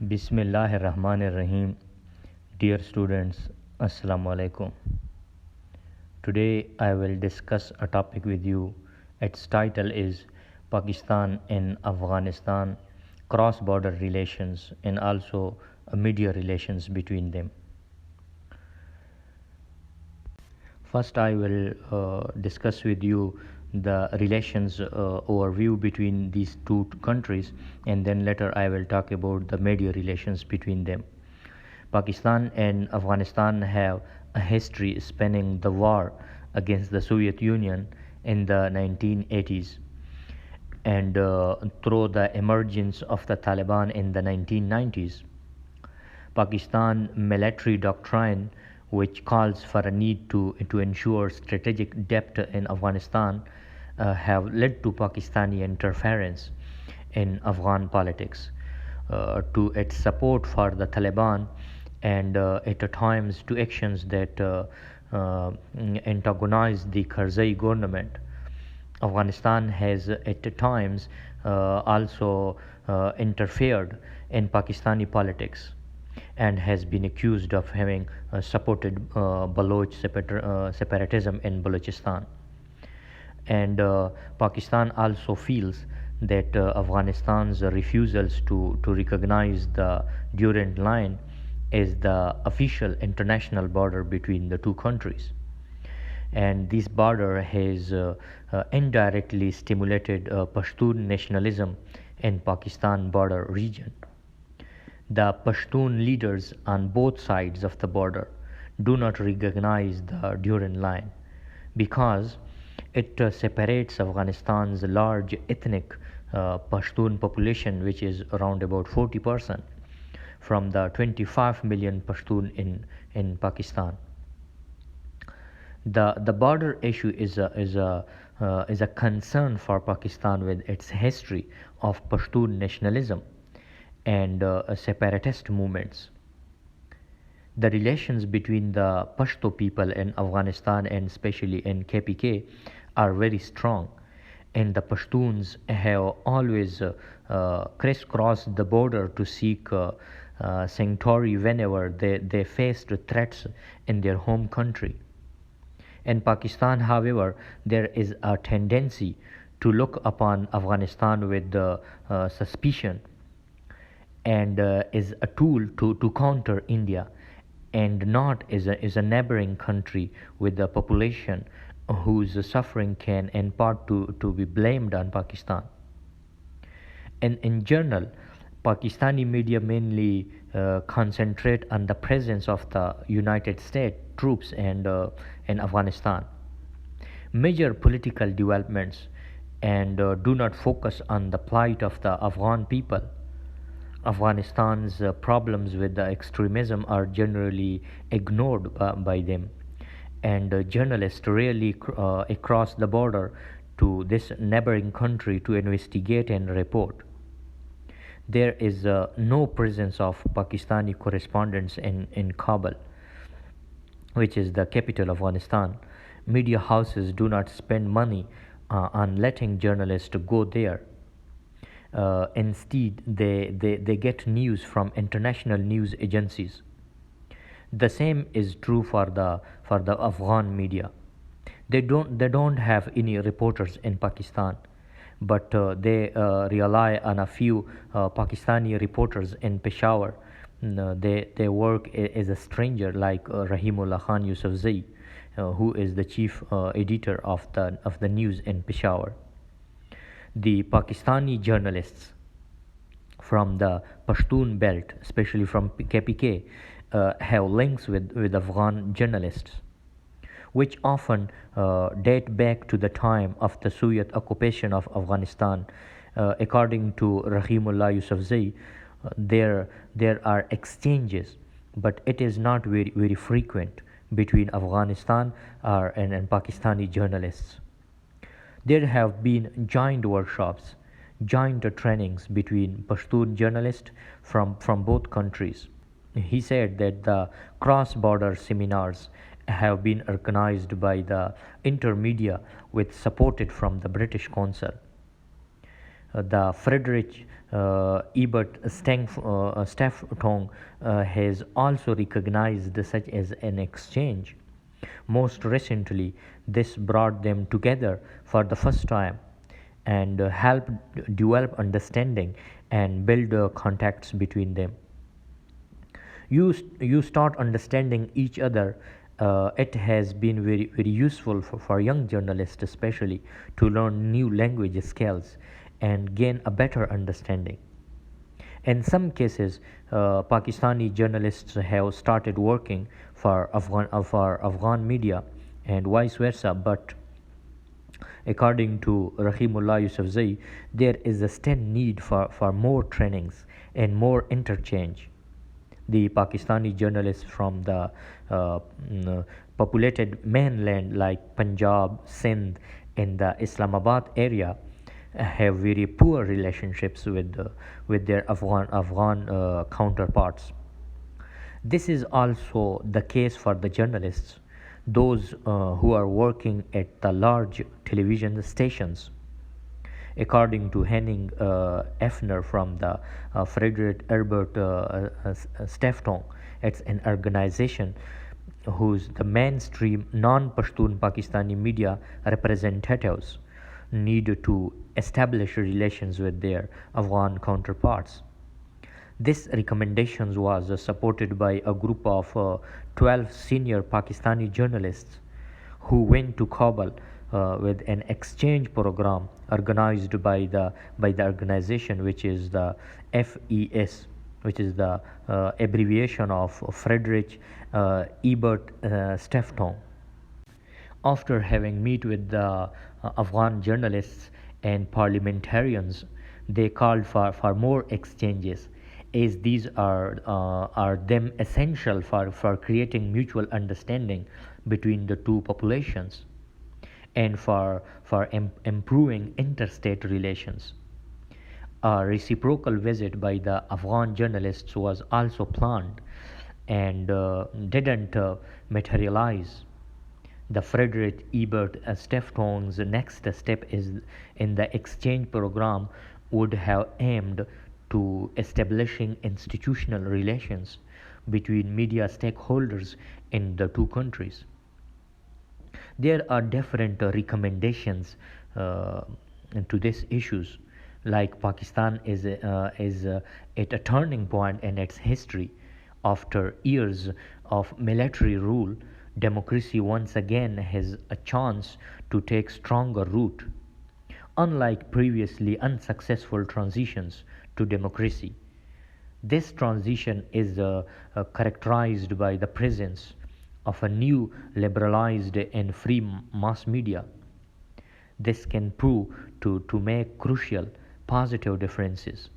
Bismillahirrahmanirrahim. Dear students, Assalamu alaikum. Today I will discuss a topic with you. Its title is Pakistan and Afghanistan cross-border relations and also media relations between them. First I will discuss with you the relations overview between these two countries, and then later I will talk about the media relations between them. Pakistan and Afghanistan have a history spanning the war against the Soviet Union in the 1980s and through the emergence of the Taliban in the 1990s. Pakistan military doctrine, which calls for a need to ensure strategic depth in Afghanistan, have led to Pakistani interference in Afghan politics, to its support for the Taliban, and at times to actions that antagonize the Karzai government. Afghanistan has at times also interfered in Pakistani politics and has been accused of having supported Baloch separatism in Balochistan. And Pakistan also feels that Afghanistan's refusals to recognize the Durand Line as the official international border between the two countries. And this border has indirectly stimulated Pashtun nationalism in Pakistan border region. The Pashtun leaders on both sides of the border do not recognize the Durand Line because it separates Afghanistan's large ethnic Pashtun population, which is around about 40%, from the 25 million Pashtun in Pakistan. The border issue is a concern for Pakistan with its history of Pashtun nationalism and separatist movements. The relations between the Pashto people in Afghanistan and especially in KPK are very strong, and the Pashtuns have always crisscrossed the border to seek sanctuary whenever they faced threats in their home country. In Pakistan, however, there is a tendency to look upon Afghanistan with suspicion and is a tool to counter India, and not as a neighboring country with a population whose suffering can in part to be blamed on Pakistan. And in general, Pakistani media mainly concentrate on the presence of the United States troops and in Afghanistan. Major political developments and do not focus on the plight of the Afghan people. Afghanistan's problems with the extremism are generally ignored by them, and journalists rarely cross the border to this neighboring country to investigate and report. There is no presence of Pakistani correspondents in Kabul, which is the capital of Afghanistan. Media houses do not spend money on letting journalists go there. Instead, they get news from international news agencies. The same is true for the Afghan media. They don't have any reporters in Pakistan, but they rely on a few Pakistani reporters in Peshawar. They work as a stranger, like Rahimullah Khan Yusufzai, who is the chief editor of the news in Peshawar. The Pakistani journalists from the Pashtun belt, especially from KPK, have links with Afghan journalists, which often date back to the time of the Soviet occupation of Afghanistan. According to Rahimullah Yusufzai, there are exchanges, but it is not very frequent between Afghanistan and Pakistani journalists. There have been joint workshops, joint trainings between Pashtun journalists from both countries. He said that the cross-border seminars have been organized by the intermedia with supported from the British Council. The Friedrich Ebert Stiftung has also recognized such as an exchange. Most recently, this brought them together for the first time and helped develop understanding and build contacts between them. You start understanding each other. It has been very useful for young journalists especially to learn new language skills and gain a better understanding. In some cases, Pakistani journalists have started working for Afghan media and vice versa, but according to Rahimullah Yousafzai, there is a still need for more trainings and more interchange. The Pakistani journalists from the populated mainland like Punjab, Sindh, and the Islamabad area have very poor relationships with their Afghan counterparts. This is also the case for the journalists, those who are working at the large television stations. According to Henning Effner from the Friedrich Ebert Stiftung, it's an organization whose the mainstream non-Pashtun Pakistani media representatives need to establish relations with their Afghan counterparts. This recommendation was supported by a group of 12 senior Pakistani journalists who went to Kabul with an exchange program organized by the organization, which is the FES, which is the abbreviation of Friedrich Ebert Stiftung. After having met with the Afghan journalists and parliamentarians, they called for more exchanges, as these are them essential for creating mutual understanding between the two populations and for improving interstate relations. A reciprocal visit by the Afghan journalists was also planned and didn't materialize. The Friedrich Ebert Stiftung's next step is in the exchange program would have aimed to establishing institutional relations between media stakeholders in the two countries. There are different recommendations to these issues, like Pakistan is at a turning point in its history. After years of military rule, democracy once again has a chance to take stronger root. Unlike previously unsuccessful transitions to democracy, this transition is characterized by the presence of a new liberalized and free mass media. This can prove to make crucial positive differences,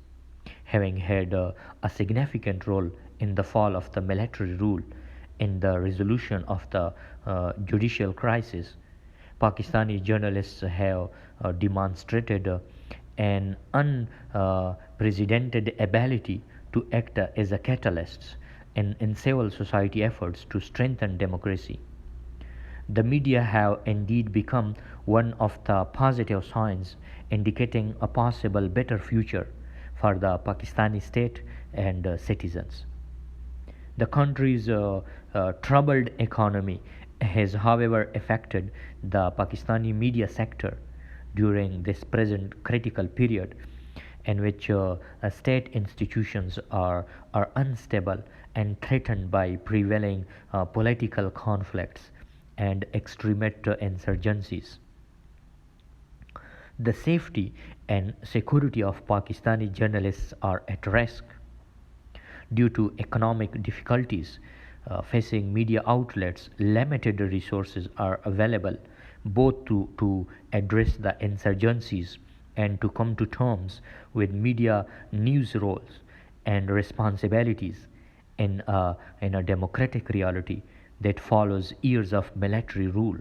having had a significant role in the fall of the military rule in the resolution of the judicial crisis. Pakistani journalists have demonstrated an unprecedented ability to act as a catalyst in civil society efforts to strengthen democracy. The media have indeed become one of the positive signs indicating a possible better future for the Pakistani state and citizens. The country's troubled economy has, however, affected the Pakistani media sector during this present critical period in which state institutions are unstable and threatened by prevailing political conflicts and extremist insurgencies. The safety and security of Pakistani journalists are at risk due to economic difficulties facing media outlets. Limited resources are available both to address the insurgencies and to come to terms with media news roles and responsibilities in a democratic reality that follows years of military rule.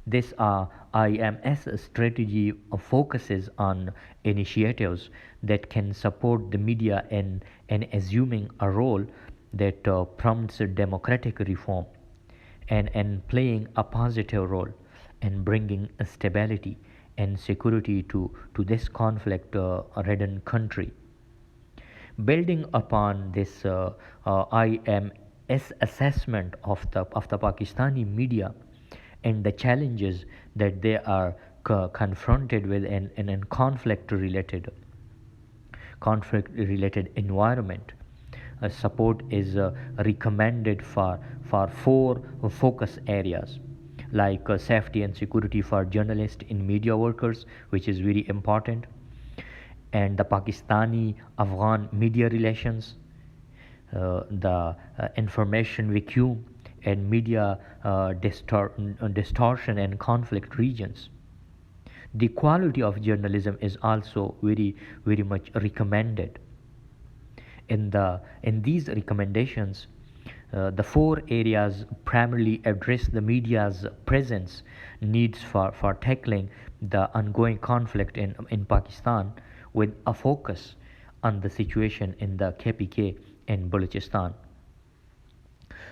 This IMS strategy focuses on initiatives that can support the media in assuming a role that prompts democratic reform and playing a positive role in bringing stability and security to this conflict ridden country. Building upon this IMS assessment of the Pakistani media and the challenges that they are confronted with in conflict related environment, support is recommended for four focus areas, like safety and security for journalists and media workers, which is very important, and the Pakistani Afghan media relations, the information vacuum and media distortion and conflict regions. The quality of journalism is also very much recommended. In these recommendations, the four areas primarily address the media's presence needs for tackling the ongoing conflict in Pakistan, with a focus on the situation in the KPK and Balochistan.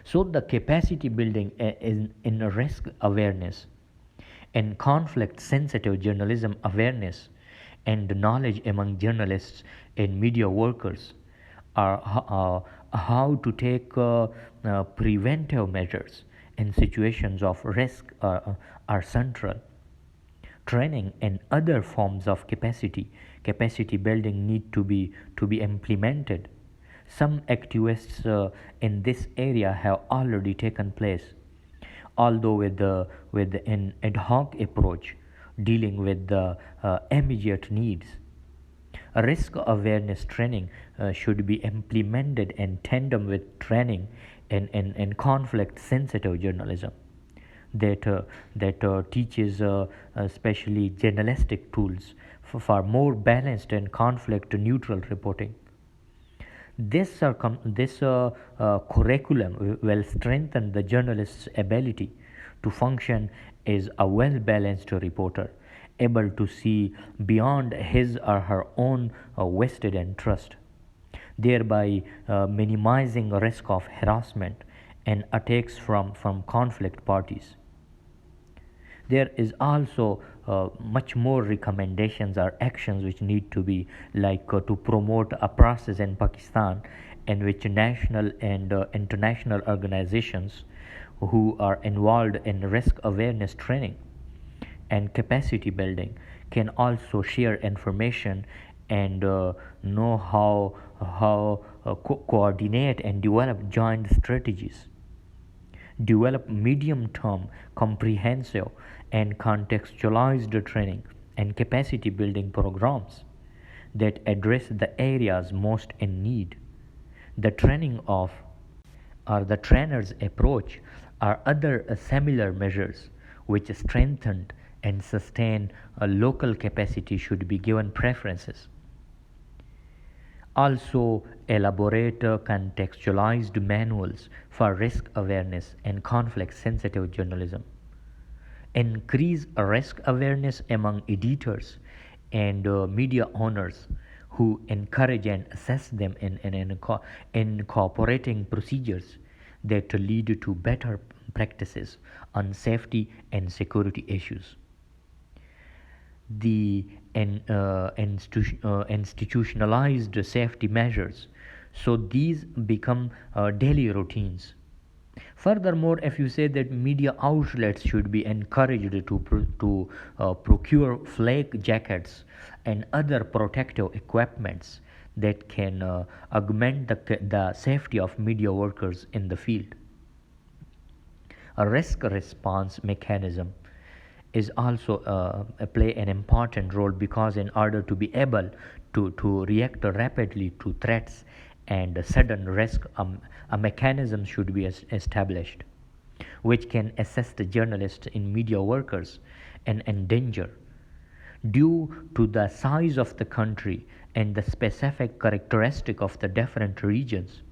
So the capacity building in risk awareness and conflict sensitive journalism awareness and knowledge among journalists and media workers are how to take preventive measures in situations of risk are central. Training and other forms of capacity building need to be implemented. Some activists in this area have already taken place, although with an ad hoc approach dealing with the immediate needs. Risk awareness training should be implemented in tandem with training in conflict sensitive journalism that teaches especially journalistic tools for more balanced and conflict neutral reporting. This curriculum will strengthen the journalist's ability to function as a well balanced reporter, able to see beyond his or her own vested interest, thereby minimizing risk of harassment and attacks from conflict parties. There is also much more recommendations or actions which need to be, like to promote a process in Pakistan in which national and international organizations who are involved in risk awareness training and capacity building can also share information and know how coordinate and develop joint strategies, develop medium-term, comprehensive, and contextualized training and capacity building programs that address the areas most in need. The training of or the trainer's approach are other similar measures which strengthen and sustain a local capacity should be given preferences. Also elaborate contextualized manuals for risk awareness and conflict sensitive journalism. Increase risk awareness among editors and media owners who encourage and assess them in incorporating procedures that lead to better practices on safety and security issues. The institutionalized safety measures, so these become daily routines. Furthermore, if you say that media outlets should be encouraged to procure flak jackets and other protective equipments that can augment the safety of media workers in the field. A risk response mechanism is also play an important role, because in order to be able to react rapidly to threats and sudden risk, a mechanism should be established which can assist the journalists and media workers in danger. Due to the size of the country and the specific characteristic of the different regions,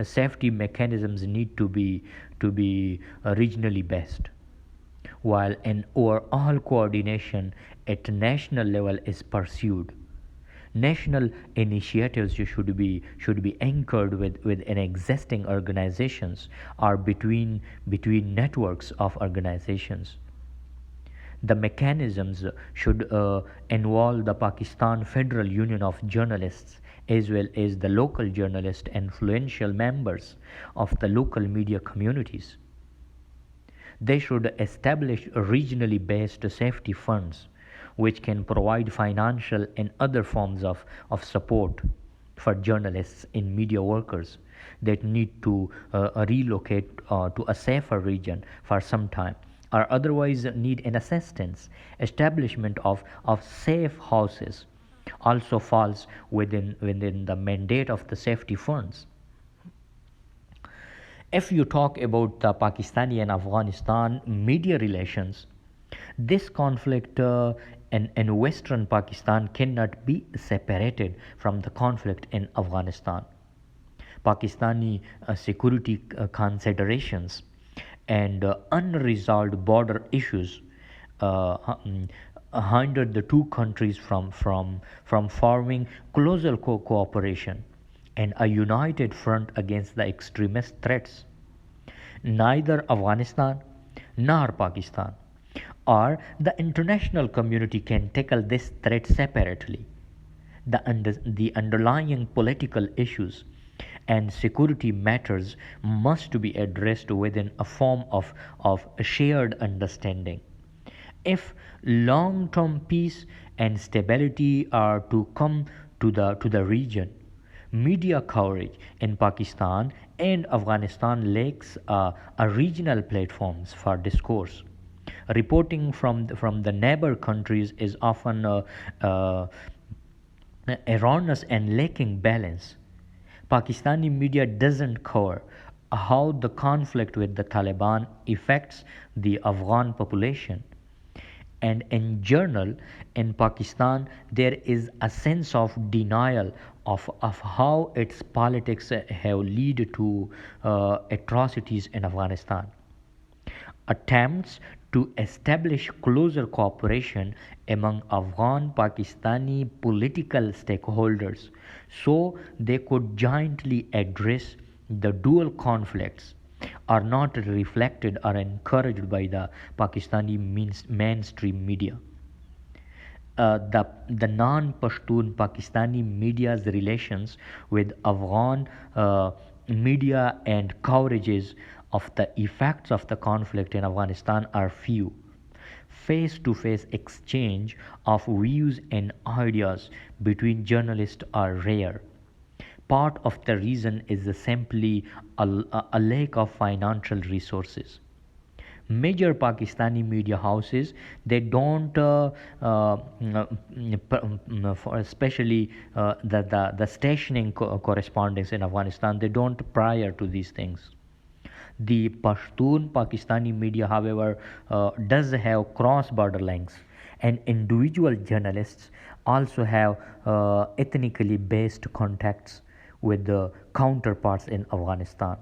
safety mechanisms need to be regionally based, while an overall coordination at national level is pursued. National initiatives should be anchored with an existing organizations or between networks of organizations. The mechanisms should involve the Pakistan Federal Union of Journalists as well as the local journalists and influential members of the local media communities. They should establish regionally based safety funds which can provide financial and other forms of support for journalists and media workers that need to relocate to a safer region for some time or otherwise need an assistance. Establishment of safe houses also falls within the mandate of the safety funds. If you talk about the Pakistani and Afghanistan media relations, this conflict in Western Pakistan cannot be separated from the conflict in Afghanistan. Pakistani security considerations and unresolved border issues hindered the two countries from forming closer cooperation and a united front against the extremist threats. Neither Afghanistan nor Pakistan or the international community can tackle this threat separately. The underlying political issues and security matters must be addressed within a form of shared understanding. If long-term peace and stability are to come to the region, media coverage in Pakistan and Afghanistan lacks regional platforms for discourse. Reporting from the neighbor countries is often uh, erroneous and lacking balance. Pakistani media doesn't cover how the conflict with the Taliban affects the Afghan population. And in general, in Pakistan, there is a sense of denial of how its politics have led to atrocities in Afghanistan. Attempts to establish closer cooperation among Afghan Pakistani political stakeholders so they could jointly address the dual conflicts are not reflected or encouraged by the Pakistani mainstream media. The non-Pashtun Pakistani media's relations with Afghan media and coverages of the effects of the conflict in Afghanistan are few. Face-to-face exchange of views and ideas between journalists are rare. Part of the reason is simply a lack of financial resources. Major Pakistani media houses, they don't for especially the stationing correspondence in Afghanistan, they don't prior to these things. The Pashtun Pakistani media, however, does have cross-border links, and individual journalists also have ethnically based contacts with the counterparts in Afghanistan.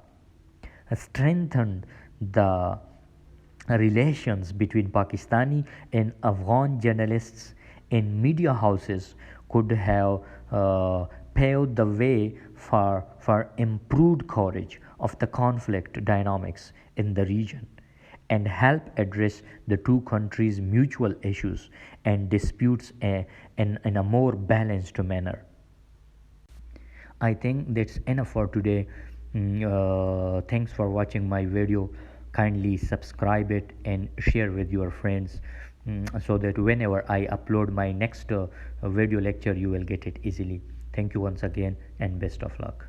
Strengthened the relations between Pakistani and Afghan journalists in media houses could have paved the way for improved coverage of the conflict dynamics in the region and help address the two countries' mutual issues and disputes in a more balanced manner. I think that's enough for today. Thanks for watching my video. Kindly subscribe it and share with your friends so that whenever I upload my next video lecture, you will get it easily. Thank you once again and best of luck.